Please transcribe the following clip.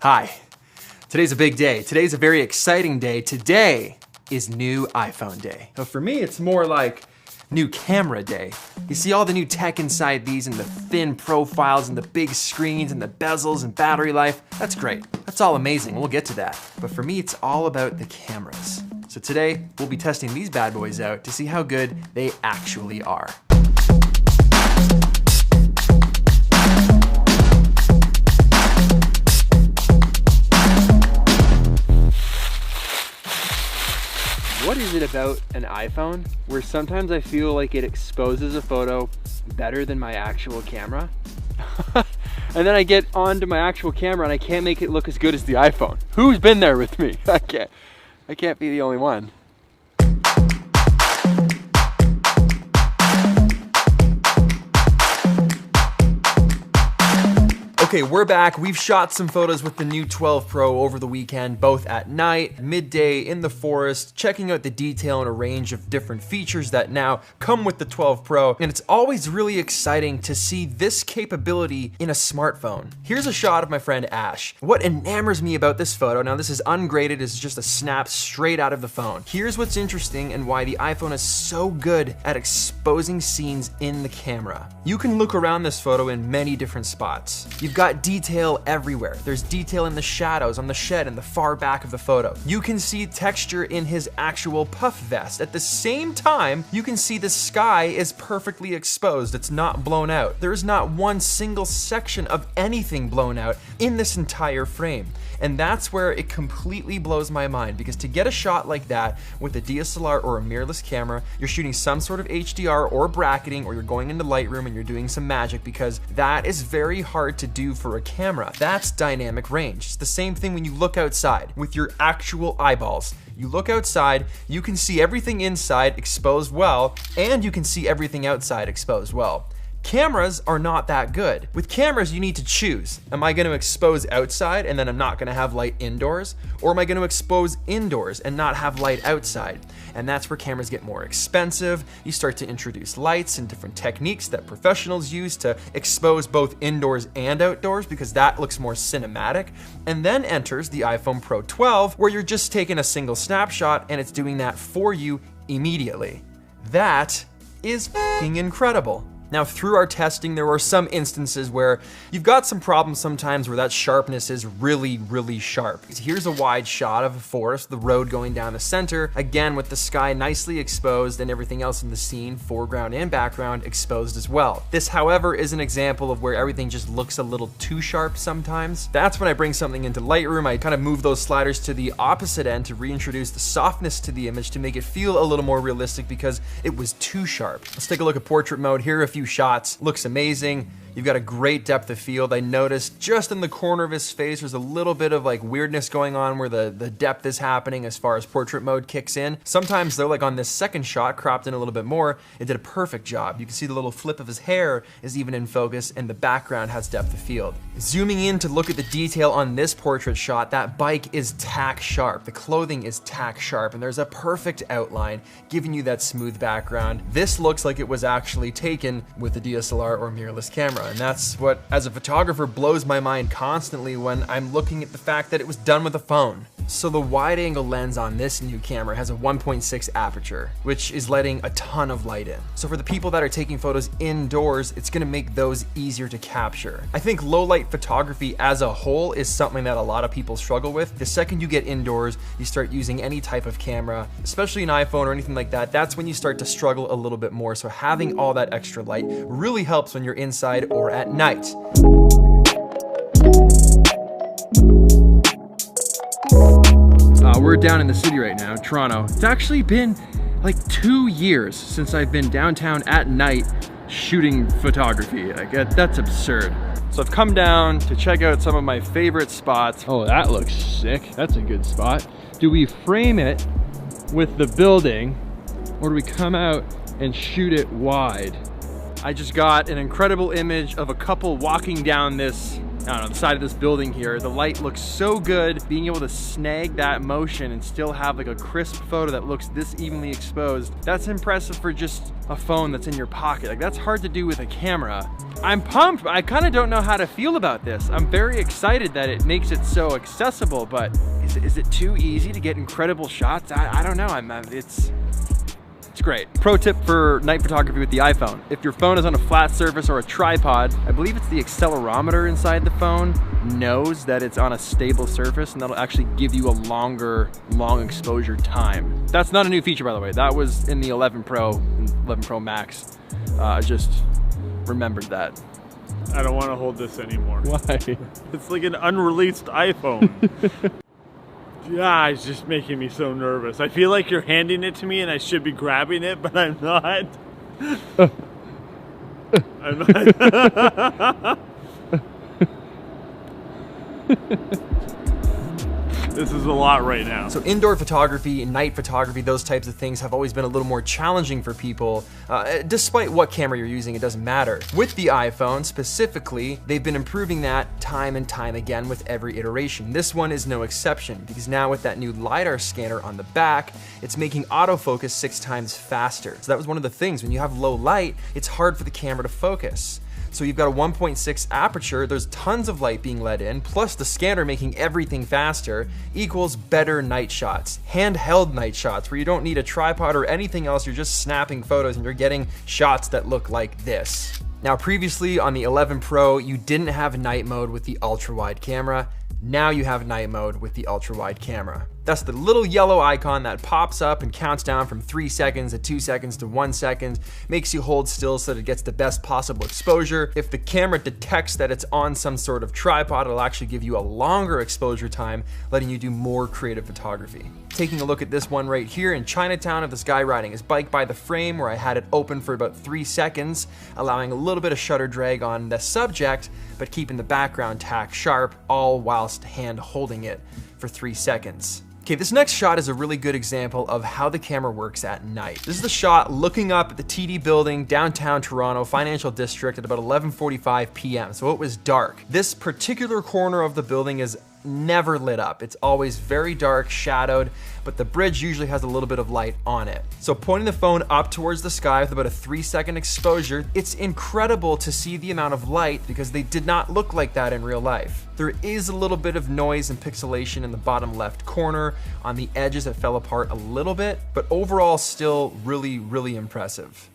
Hi, today's a big day. Today's a very exciting day. Today is new iPhone day. Now for me, it's more like new camera day. You see all the new tech inside these and the thin profiles and the big screens and the bezels and battery life. That's great. That's all amazing. We'll get to that. But for me, it's all about the cameras. So today, we'll be testing these bad boys out to see how good they actually are. What is it about an iPhone where sometimes I feel like it exposes a photo better than my actual camera? And then I get onto my actual camera and I can't make it look as good as the iPhone. Who's been there with me? I can't be the only one. Okay, we're back. We've shot some photos with the new 12 Pro over the weekend, both at night, midday, in the forest, checking out the detail and a range of different features that now come with the 12 Pro. And it's always really exciting to see this capability in a smartphone. Here's a shot of my friend Ash. What enamors me about this photo, now this is ungraded, it's just a snap straight out of the phone. Here's what's interesting and why the iPhone is so good at exposing scenes in the camera. You can look around this photo in many different spots. You've got detail everywhere. There's detail in the shadows, on the shed, in the far back of the photo. You can see texture in his actual puff vest. At the same time, you can see the sky is perfectly exposed. It's not blown out. There is not one single section of anything blown out in this entire frame. And that's where it completely blows my mind, because to get a shot like that with a DSLR or a mirrorless camera, you're shooting some sort of HDR or bracketing, or you're going into Lightroom and you're doing some magic, because that is very hard to do for a camera. That's dynamic range. It's the same thing when you look outside with your actual eyeballs. You look outside, you can see everything inside exposed well, and you can see everything outside exposed well. Cameras are not that good. With cameras, you need to choose. Am I going to expose outside and then I'm not going to have light indoors? Or am I going to expose indoors and not have light outside? And that's where cameras get more expensive. You start to introduce lights and different techniques that professionals use to expose both indoors and outdoors, because that looks more cinematic. And then enters the iPhone Pro 12, where you're just taking a single snapshot and it's doing that for you immediately. That is f***ing incredible. Now, through our testing, there were some instances where you've got some problems sometimes where that sharpness is really, really sharp. Here's a wide shot of a forest, the road going down the center, again with the sky nicely exposed and everything else in the scene, foreground and background, exposed as well. This, however, is an example of where everything just looks a little too sharp sometimes. That's when I bring something into Lightroom. I kind of move those sliders to the opposite end to reintroduce the softness to the image to make it feel a little more realistic, because it was too sharp. Let's take a look at portrait mode. Here are a few shots. Looks amazing. You've got a great depth of field. I noticed just in the corner of his face, there's a little bit of like weirdness going on where the depth is happening as far as portrait mode kicks in. Sometimes though, like on this second shot, cropped in a little bit more, it did a perfect job. You can see the little flip of his hair is even in focus, and the background has depth of field. Zooming in to look at the detail on this portrait shot, that bike is tack sharp. The clothing is tack sharp, and there's a perfect outline giving you that smooth background. This looks like it was actually taken with a DSLR or mirrorless camera. And that's what, as a photographer, blows my mind constantly when I'm looking at the fact that it was done with a phone. So the wide angle lens on this new camera has a 1.6 aperture, which is letting a ton of light in. So for the people that are taking photos indoors, it's gonna make those easier to capture. I think low light photography as a whole is something that a lot of people struggle with. The second you get indoors, you start using any type of camera, especially an iPhone or anything like that, that's when you start to struggle a little bit more. So having all that extra light really helps when you're inside or at night. We're down in the city right now, Toronto. It's actually been like 2 years since I've been downtown at night shooting photography. That's absurd. So I've come down to check out some of my favorite spots. Oh, that looks sick. That's a good spot. Do we frame it with the building, or do we come out and shoot it wide? I just got an incredible image of a couple walking down this, I don't know, the side of this building here. The light looks so good. Being able to snag that motion and still have like a crisp photo that looks this evenly exposed, that's impressive for just a phone that's in your pocket. Like, that's hard to do with a camera. I'm pumped. I kind of don't know how to feel about this. I'm very excited that it makes it so accessible, but is it too easy to get incredible shots? I don't know. It's great. Pro tip for night photography with the iPhone. If your phone is on a flat surface or a tripod, I believe it's the accelerometer inside the phone knows that it's on a stable surface, and that'll actually give you a long exposure time. That's not a new feature, by the way. That was in the 11 Pro and 11 Pro Max. I just remembered that. I don't want to hold this anymore. Why? It's like an unreleased iPhone. Yeah, it's just making me so nervous. I feel like you're handing it to me and I should be grabbing it, but I'm not. I'm not. This is a lot right now. So indoor photography and night photography, those types of things have always been a little more challenging for people. Despite what camera you're using, it doesn't matter. With the iPhone specifically, they've been improving that time and time again with every iteration. This one is no exception, because now with that new LiDAR scanner on the back, it's making autofocus 6 times faster. So that was one of the things. When you have low light, it's hard for the camera to focus. So you've got a 1.6 aperture, there's tons of light being let in, plus the scanner making everything faster, equals better night shots. Handheld night shots, where you don't need a tripod or anything else, you're just snapping photos and you're getting shots that look like this. Now previously on the 11 Pro, you didn't have night mode with the ultra wide camera. Now you have night mode with the ultra wide camera. That's the little yellow icon that pops up and counts down from 3 seconds to 2 seconds to 1 second, makes you hold still so that it gets the best possible exposure. If the camera detects that it's on some sort of tripod, it'll actually give you a longer exposure time, letting you do more creative photography. Taking a look at this one right here in Chinatown of this guy riding his bike by the frame, where I had it open for about 3 seconds, allowing a little bit of shutter drag on the subject, but keeping the background tack sharp, all whilst hand holding it for 3 seconds. Okay, this next shot is a really good example of how the camera works at night. This is the shot looking up at the TD building, downtown Toronto, Financial District at about 11:45 p.m. So it was dark. This particular corner of the building is never lit up. It's always very dark, shadowed, but the bridge usually has a little bit of light on it. So pointing the phone up towards the sky with about a 3-second exposure, it's incredible to see the amount of light because they did not look like that in real life. There is a little bit of noise and pixelation in the bottom left corner. On the edges it fell apart a little bit, but overall still really impressive.